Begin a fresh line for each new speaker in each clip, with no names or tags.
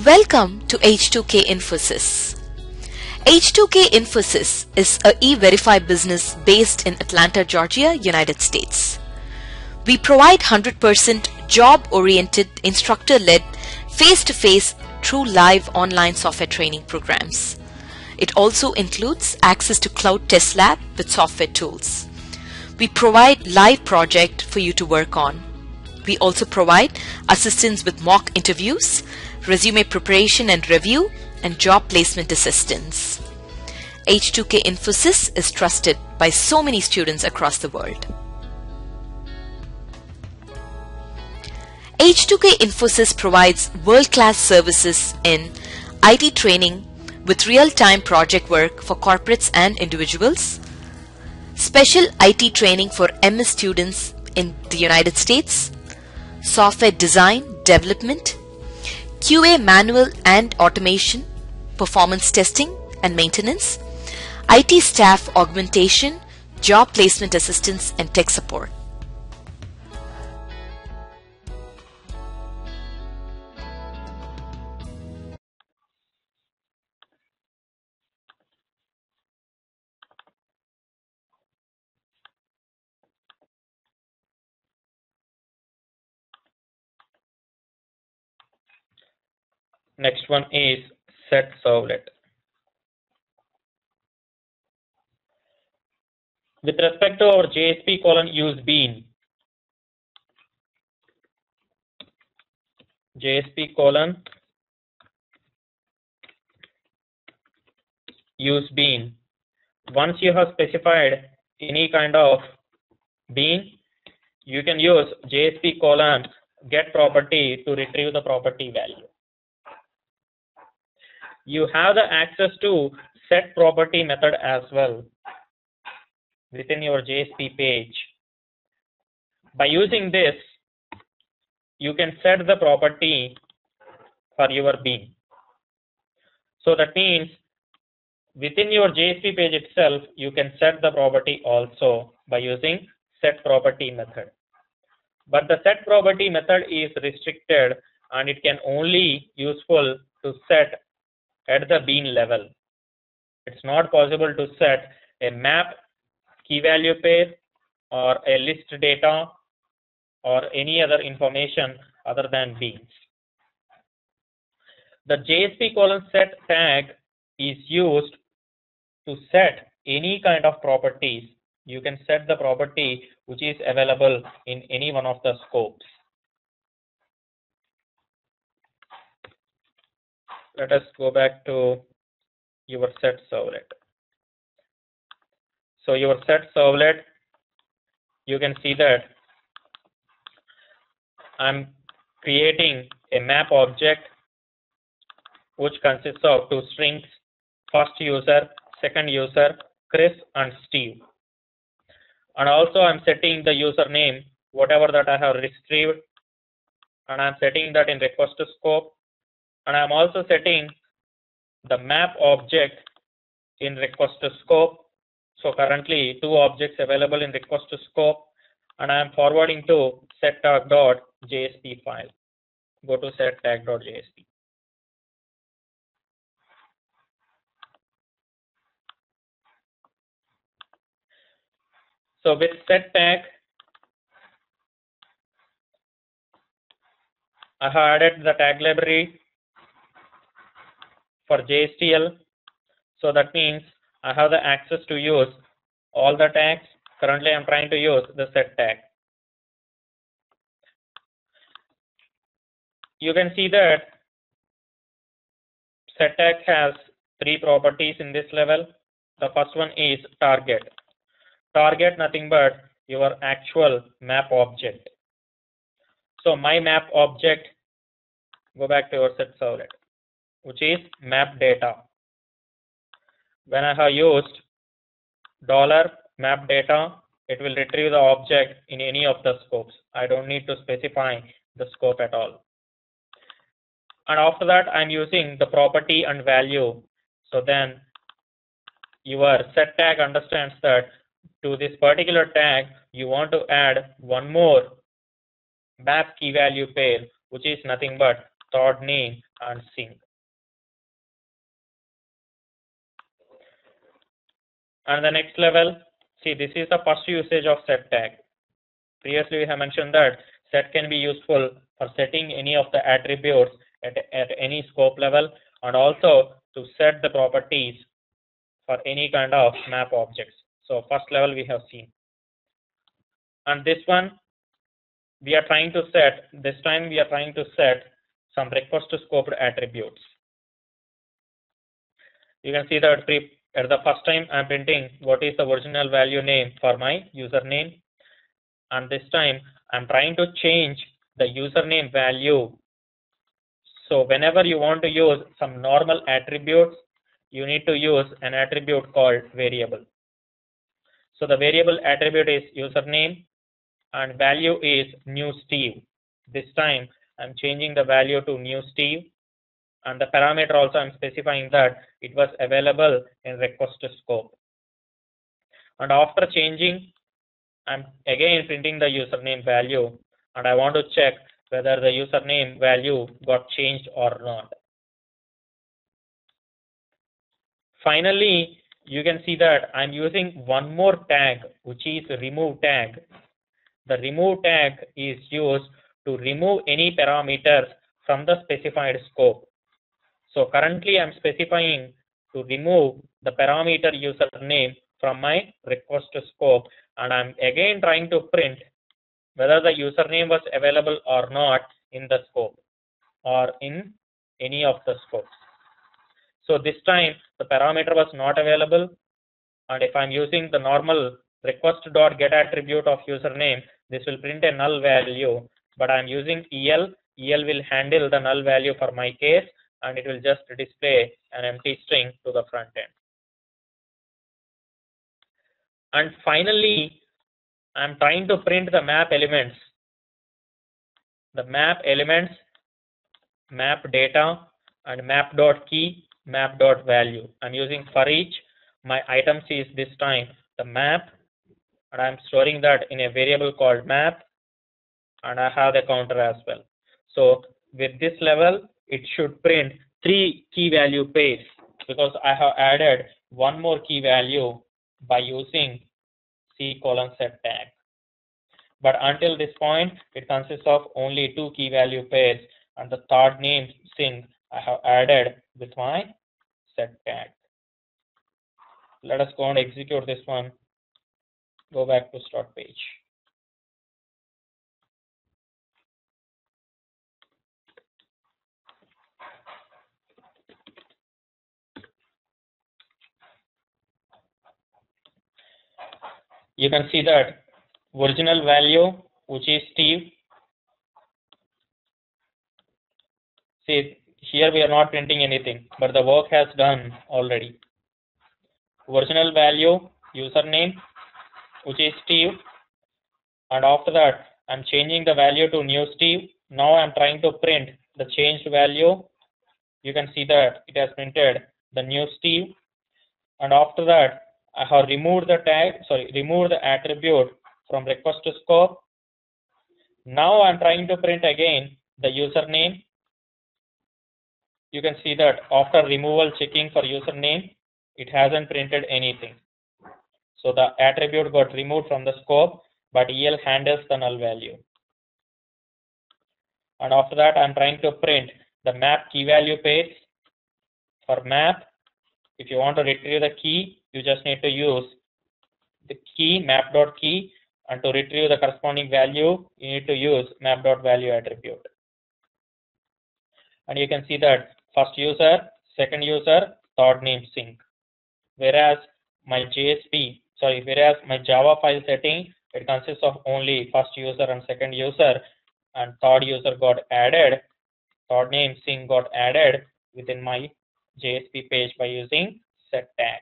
Welcome to H2K Infosys. H2K Infosys is a e-verify business based in Atlanta, Georgia, United States. We provide 100% job-oriented, instructor-led, face-to-face, true live online software training programs. It also includes access to cloud test lab with software tools. We provide live project for you to work on. We also provide assistance with mock interviews, resume preparation and review, and job placement assistance. H2K Infosys is trusted by so many students across the world. H2K Infosys provides world-class services in IT training with real-time project work for corporates and individuals, special IT training for MS students in the United States, software design, development, QA manual and automation, performance testing and maintenance, IT staff augmentation, job placement assistance, and tech support.
Next one is set Servlet. With respect to our JSP use bean, JSP use bean. Once you have specified any kind of bean, you can use JSP get property to retrieve the property value. You have the access to set property method as well within your JSP page. By using this, you can set the property for your bean. So that means within your JSP page itself, you can set the property also by using set property method. But the set property method is restricted and it can only useful to set at the bean level. It's not possible to set a map key value pair or a list data or any other information other than beans. The JSP set tag is used to set any kind of properties. You can set the property which is available in any one of the scopes. Let us go back to your set Servlet. So your set Servlet, you can see that I'm creating a map object which consists of two strings, first user, second user, Chris and Steve. And also I'm setting the username, whatever that I have retrieved, and I'm setting that in request to scope. And I'm also setting the map object in request to scope. So currently two objects available in request to scope, and I'm forwarding to settag.jsp file. Go to settag.jsp. So with set tag, I have added the tag library for JSTL. So that means I have the access to use all the tags. Currently I'm trying to use the set tag. You can see that set tag has three properties in this level. The first one is target. Target nothing but your actual map object. So my map object, go back to your set Servlet, which is map data. When I have used $map data, it will retrieve the object in any of the scopes. I don't need to specify the scope at all. And after that, I'm using the property and value. So then your set tag understands that to this particular tag, you want to add one more map key value pair, which is nothing but third name and sync. And the next level, see, this is the first usage of set tag. Previously, we have mentioned that set can be useful for setting any of the attributes at any scope level, and also to set the properties for any kind of map objects. So first level we have seen. And this one, we are trying to set, this time we are trying to set some request scoped attributes. You can see that at the first time I'm printing what is the original value name for my username. And this time I'm trying to change the username value. So whenever you want to use some normal attributes, you need to use an attribute called variable. So the variable attribute is username and value is new Steve. This time I'm changing the value to new Steve, and the parameter also I'm specifying that it was available in request scope. And after changing, I'm again printing the username value, and I want to check whether the username value got changed or not. Finally, you can see that I'm using one more tag, which is remove tag. The remove tag is used to remove any parameters from the specified scope. So currently I'm specifying to remove the parameter username from my request scope, and I'm again trying to print whether the username was available or not in the scope or in any of the scopes. So this time the parameter was not available, and if I'm using the normal request.get attribute of username, this will print a null value, but I'm using EL. EL will handle the null value for my case, and it will just display an empty string to the front end. And finally, I'm trying to print the map elements. The map elements, map data, and map.key, map.value. I'm using for each. My items is this time the map, and I'm storing that in a variable called map, and I have the counter as well. So with this level, it should print 3 key value pairs, because I have added one more key value by using C:set tag. But until this point, it consists of only 2 key value pairs, and the third name sync I have added with my set tag. Let us go and execute this one. Go back to start page. You can see that original value, which is Steve. See, here we are not printing anything, but the work has done already. Original value, username, which is Steve, and after that I'm changing the value to new Steve. Now I'm trying to print the changed value. You can see that it has printed the new Steve, and after that I have removed the attribute from request scope. Now I'm trying to print again the username. You can see that after removal checking for username, it hasn't printed anything. So the attribute got removed from the scope, but EL handles the null value. And after that, I'm trying to print the map key value pairs. For map, if you want to retrieve the key, you just need to use the key map.key, and to retrieve the corresponding value, you need to use map.value attribute. And you can see that first user, second user, third name sync. Whereas my Java file setting, it consists of only first user and second user, and third user got added, third name sync got added within my JSP page by using set tag.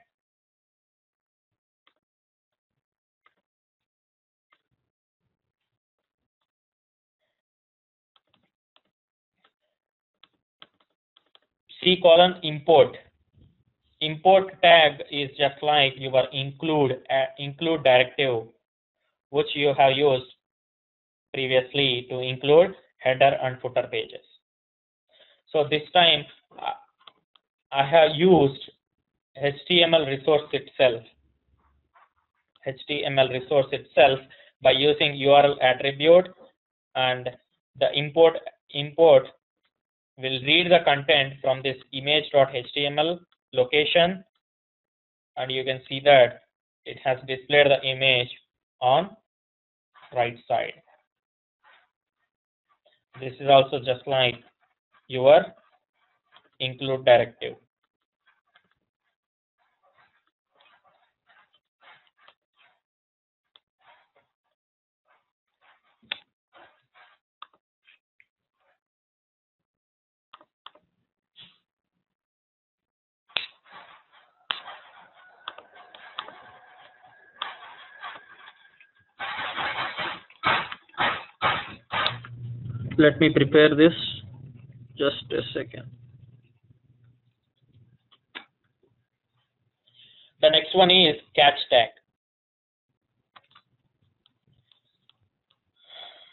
C:import. Import tag is just like your include directive, which you have used previously to include header and footer pages. So this time I have used HTML resource itself by using URL attribute, and the import will read the content from this image.html location, and you can see that it has displayed the image on right side. This is also just like your include directive. Let me prepare this, just a second. The next one is catch tag.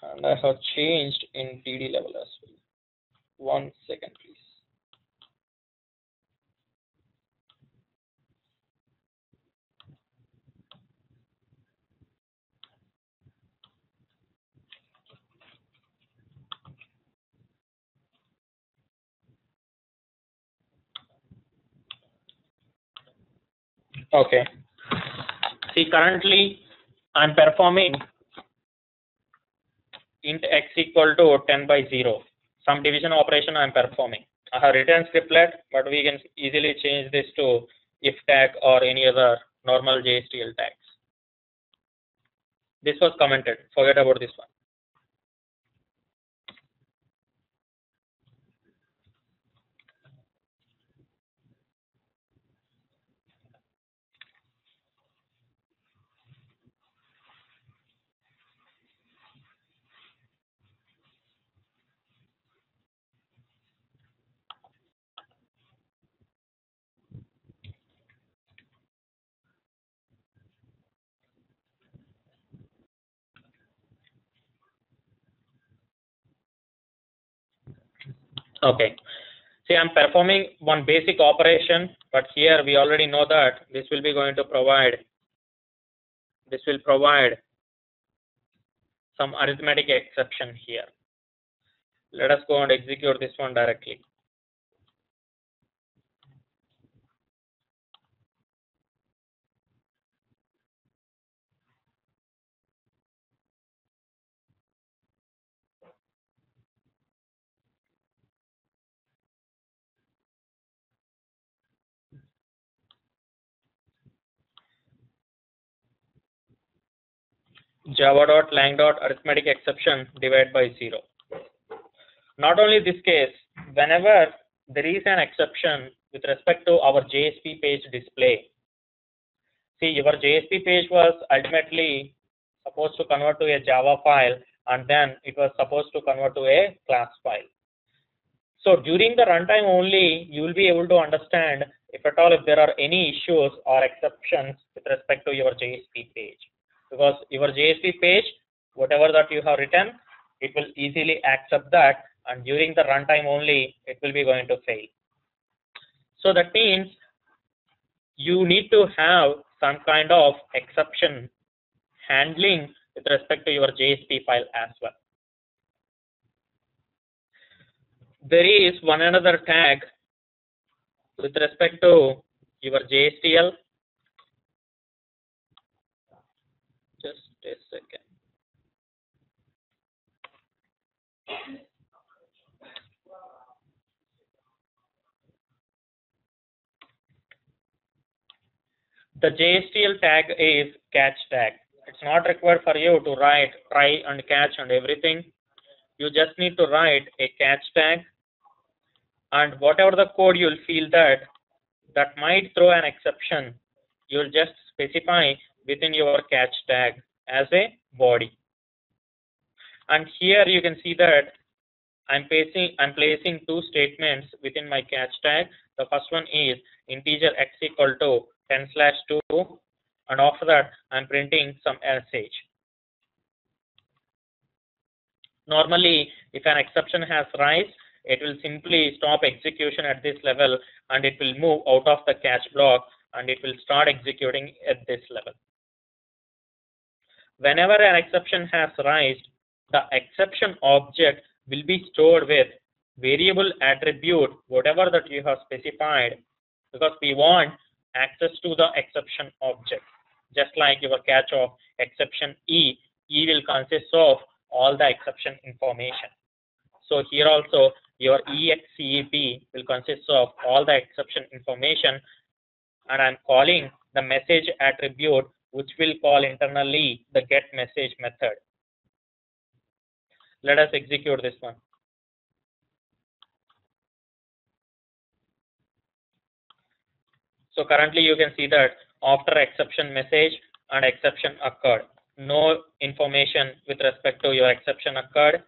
And I have changed in TD level as well. 1 second, please. Okay. See, currently I'm performing int x equal to 10 by 0. Some division operation I'm performing. I have written scriptlet, but we can easily change this to if tag or any other normal JSTL tags. This was commented. Forget about this one. Okay. See, I'm performing one basic operation, but here we already know that this will be going to provide. This will provide some arithmetic exception here. Let us go and execute this one directly. Java.lang.arithmetic exception divide by 0. Not only this case, whenever there is an exception with respect to our JSP page display. See, your JSP page was ultimately supposed to convert to a Java file, and then it was supposed to convert to a class file. So during the runtime only, you will be able to understand if at all if there are any issues or exceptions with respect to your JSP page. Because your JSP page, whatever that you have written, it will easily accept that, and during the runtime only, it will be going to fail. So that means you need to have some kind of exception handling with respect to your JSP file as well. There is one another tag with respect to your JSTL. Just a second. The JSTL tag is catch tag. It's not required for you to write try and catch and everything. You just need to write a catch tag, and whatever the code you'll feel that might throw an exception, you'll just specify within your catch tag as a body. And here you can see that I'm placing two statements within my catch tag. The first one is integer x equal to 10/2, and after that I'm printing some sh. Normally, if an exception has rise, it will simply stop execution at this level and it will move out of the catch block and it will start executing at this level. Whenever an exception has raised, the exception object will be stored with variable attribute, whatever that you have specified, because we want access to the exception object. Just like your catch of exception E will consist of all the exception information. So here also your EXCEP will consist of all the exception information, and I'm calling the message attribute, which will call internally the get message method. Let us execute this one. So currently you can see that after exception message and exception occurred, no information with respect to your exception occurred,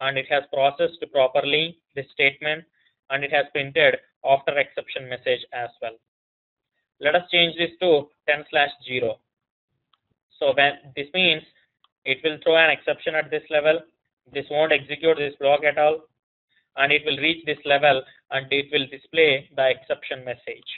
and it has processed properly this statement, and it has printed after exception message as well. Let us change this to 10/0. So when this means it will throw an exception at this level, this won't execute this block at all, and it will reach this level and it will display the exception message.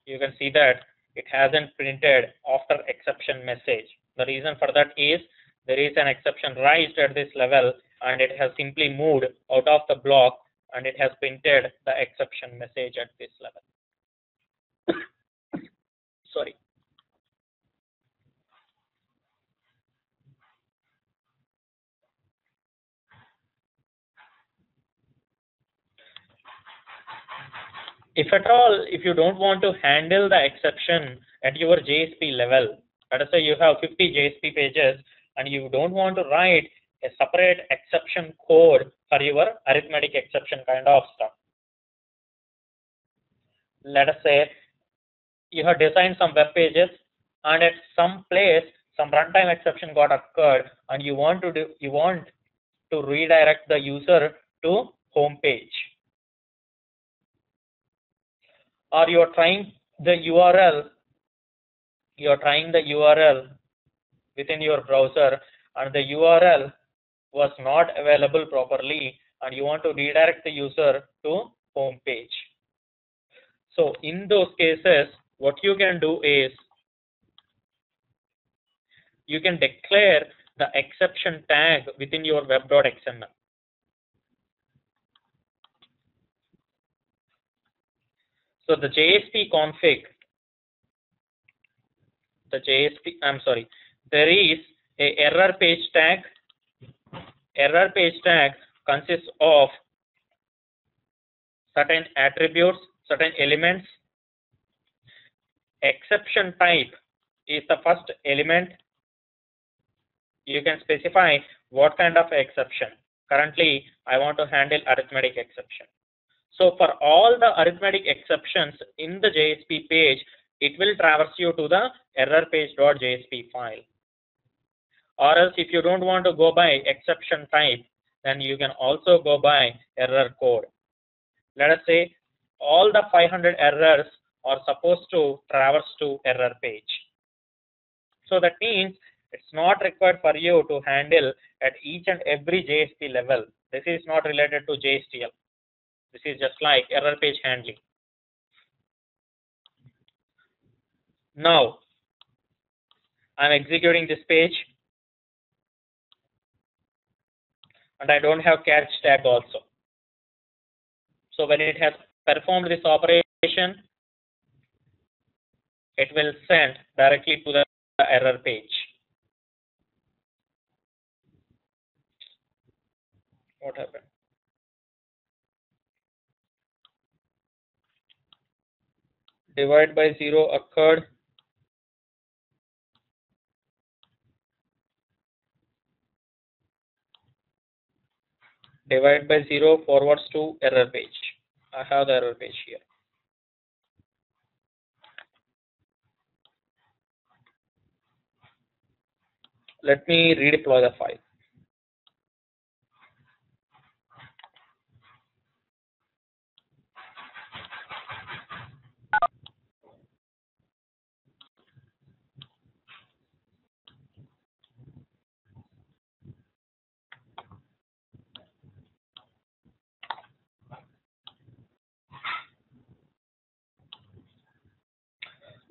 You can see that it hasn't printed after exception message. The reason for that is there is an exception raised at this level and it has simply moved out of the block and it has printed the exception message at this level. Sorry. If at all, if you don't want to handle the exception at your JSP level, let us say you have 50 JSP pages and you don't want to write a separate exception code for your arithmetic exception kind of stuff. Let us say you have designed some web pages and at some place some runtime exception got occurred and you want to redirect the user to home page. Or you're trying the URL within your browser and the URL was not available properly and you want to redirect the user to home page. So in those cases, what you can do is you can declare the exception tag within your web.xml. So the JSP config, there is a error page tag. Error page tag consists of certain attributes, certain elements. Exception type is the first element. You can specify what kind of exception. Currently, I want to handle arithmetic exception. So for all the arithmetic exceptions in the JSP page, it will traverse you to the error page.jsp file. Or else if you don't want to go by exception type, then you can also go by error code. Let us say all the 500 errors are supposed to traverse to error page. So that means it's not required for you to handle at each and every JSP level. This is not related to JSTL. This is just like error page handling. Now, I'm executing this page and I don't have catch tag also. So when it has performed this operation, it will send directly to the error page. What happened? Divide by 0 occurred. Divide by 0 forwards to error page. I have the error page here. Let me redeploy the file.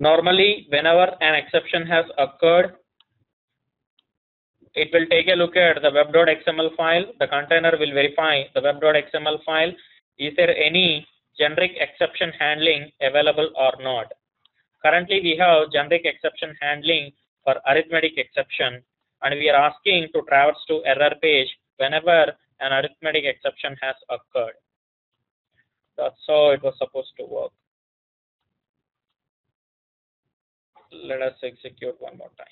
Normally, whenever an exception has occurred, it will take a look at the web.xml file. The container will verify the web.xml file. Is there any generic exception handling available or not? Currently, we have generic exception handling for arithmetic exception, and we are asking to traverse to error page whenever an arithmetic exception has occurred. That's how it was supposed to work. Let us execute one more time.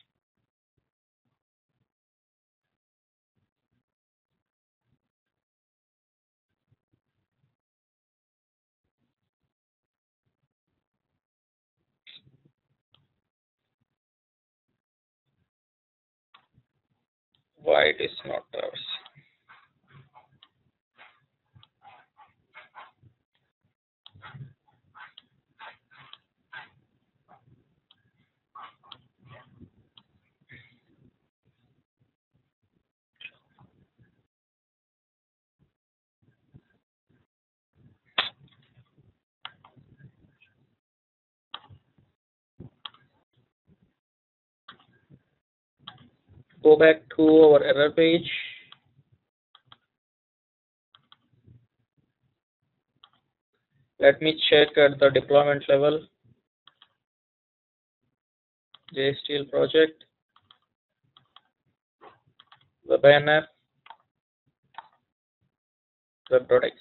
Why it is not traversing? Go back to our error page. Let me check at the deployment level. JSTL project, WebINF, web.xml.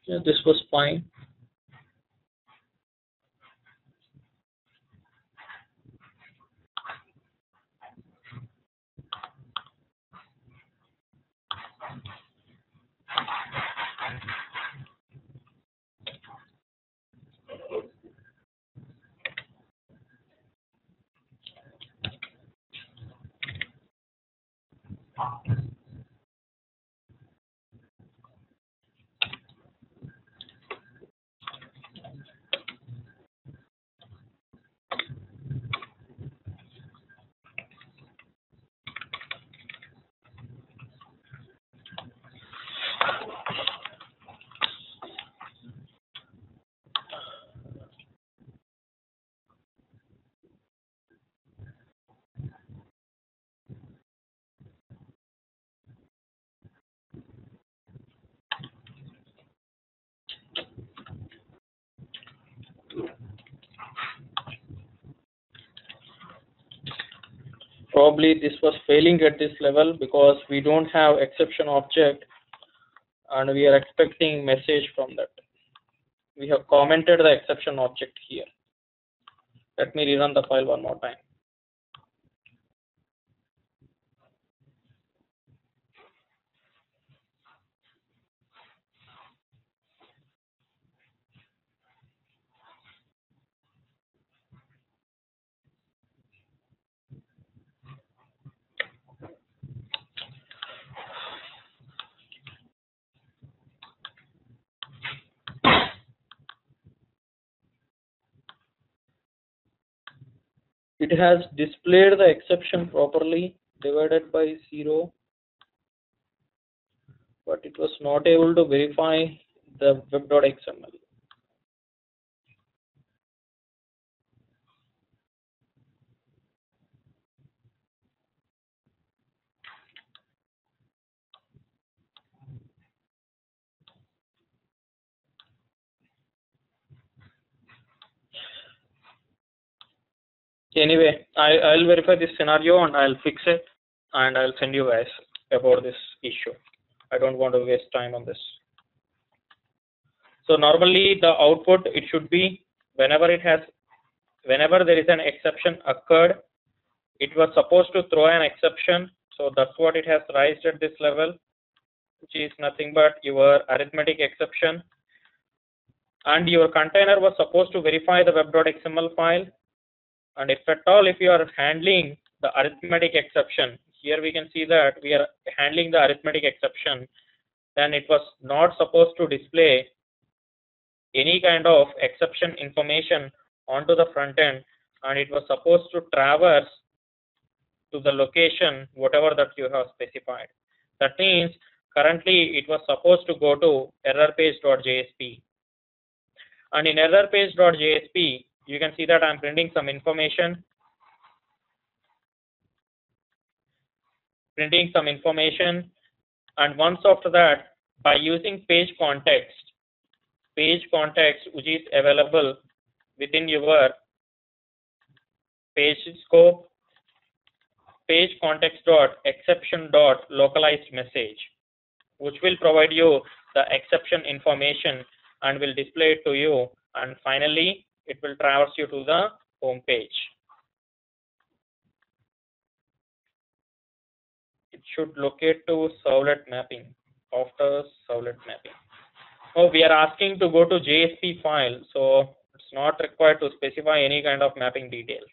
Yeah, this was fine. Probably this was failing at this level because we don't have exception object and we are expecting message from that. We have commented the exception object here. Let me rerun the file one more time. It has displayed the exception properly divided by 0, but it was not able to verify the web.xml. Anyway, I'll verify this scenario and I'll fix it and I'll send you guys about this issue. I don't want to waste time on this. So normally the output, it should be whenever there is an exception occurred, it was supposed to throw an exception. So that's what it has raised at this level, which is nothing but your arithmetic exception. And your container was supposed to verify the web.xml file. And if at all, if you are handling the arithmetic exception, here we can see that we are handling the arithmetic exception, then it was not supposed to display any kind of exception information onto the front end, and it was supposed to traverse to the location, whatever that you have specified. That means currently it was supposed to go to errorpage.jsp. And in errorpage.jsp, you can see that I'm printing some information. And once after that, by using page context which is available within your page scope, page context dot exception dot localized message, which will provide you the exception information and will display it to you, and finally it will traverse you to the home page. It should locate to servlet mapping after servlet mapping. Oh, we are asking to go to JSP file, so it's not required to specify any kind of mapping details.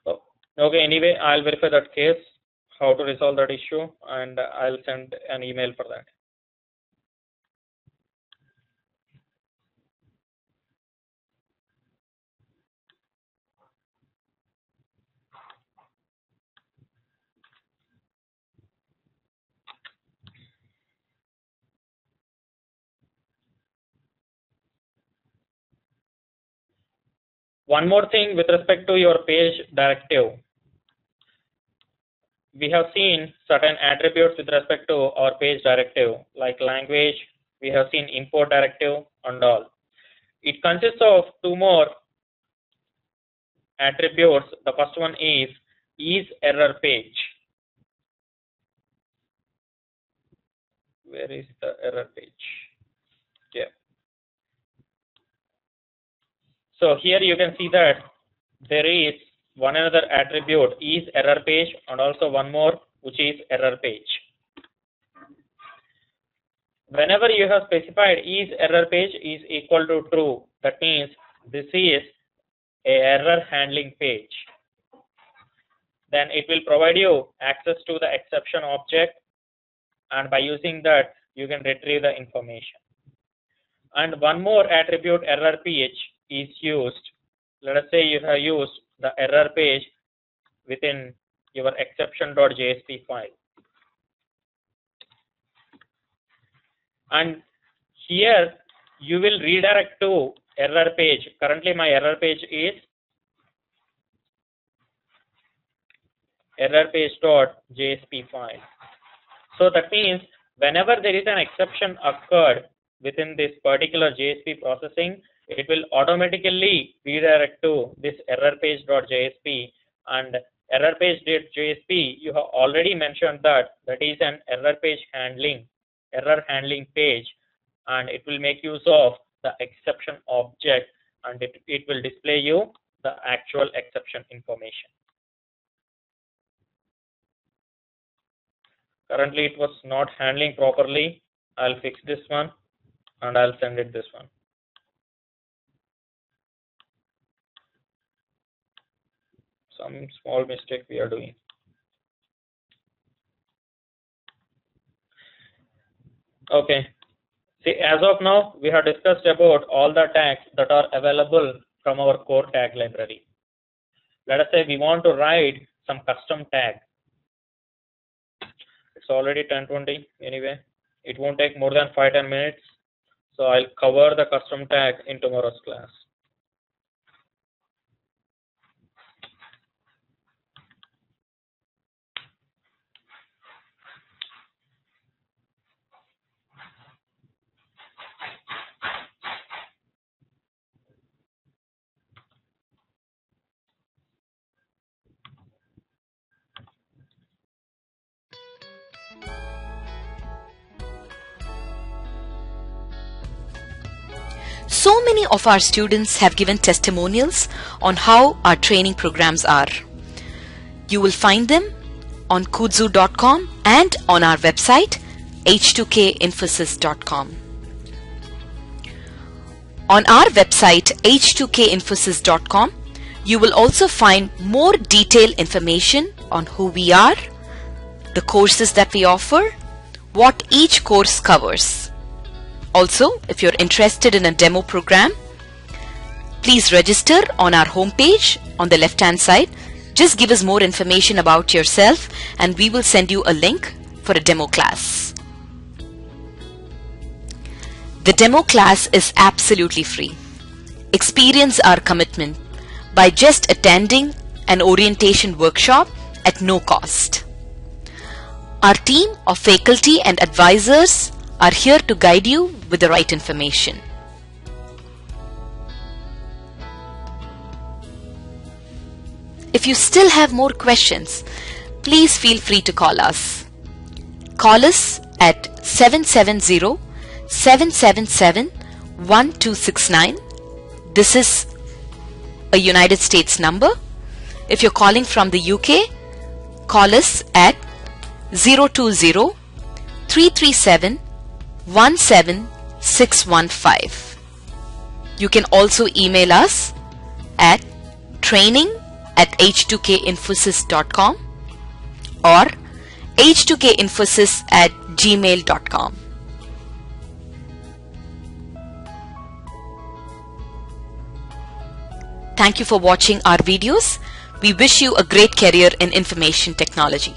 Oh, okay, anyway, I'll verify that case, how to resolve that issue, and I'll send an email for that. One more thing with respect to your page directive. We have seen certain attributes with respect to our page directive, like language. We have seen import directive and all. It consists of two more attributes. The first one is error page. Where is the error page? Yeah. So here you can see that there is one another attribute is error page, and also one more which is error page. Whenever you have specified is error page is equal to true, that means this is a error handling page. Then it will provide you access to the exception object, and by using that you can retrieve the information. And one more attribute error page is used. Let us say you have used the error page within your exception.jsp file. And here you will redirect to error page. Currently my error page is error page.jsp file. So that means whenever there is an exception occurred within this particular JSP processing, it will automatically redirect to this error page.jsp, and error page.jsp, you have already mentioned that is an error handling page, and it will make use of the exception object, and it will display you the actual exception information. Currently it was not handling properly. I'll fix this one and I'll send it this one. Some small mistake we are doing. Okay. See, as of now, we have discussed about all the tags that are available from our core tag library. Let us say we want to write some custom tag. It's already 10:20 anyway. It won't take more than 5-10 minutes. So I'll cover the custom tag in tomorrow's class.
So many of our students have given testimonials on how our training programs are. You will find them on kudzu.com and on our website H2KInfosys.com. On our website H2KInfosys.com, you will also find more detailed information on who we are, the courses that we offer, what each course covers. Also, if you're interested in a demo program, please register on our homepage on the left-hand side, just give us more information about yourself and we will send you a link for a demo class. The demo class is absolutely free. Experience our commitment by just attending an orientation workshop at no cost. Our team of faculty and advisors are here to guide you with the right information. If you still have more questions, please feel free to call us. Call us at 770-777-1269. This is a United States number. If you're calling from the UK, call us at 020-337-17615. You can also email us at training@h2kinfosys.com or h2kinfosys@gmail.com. Thank you for watching our videos. We wish you a great career in information technology.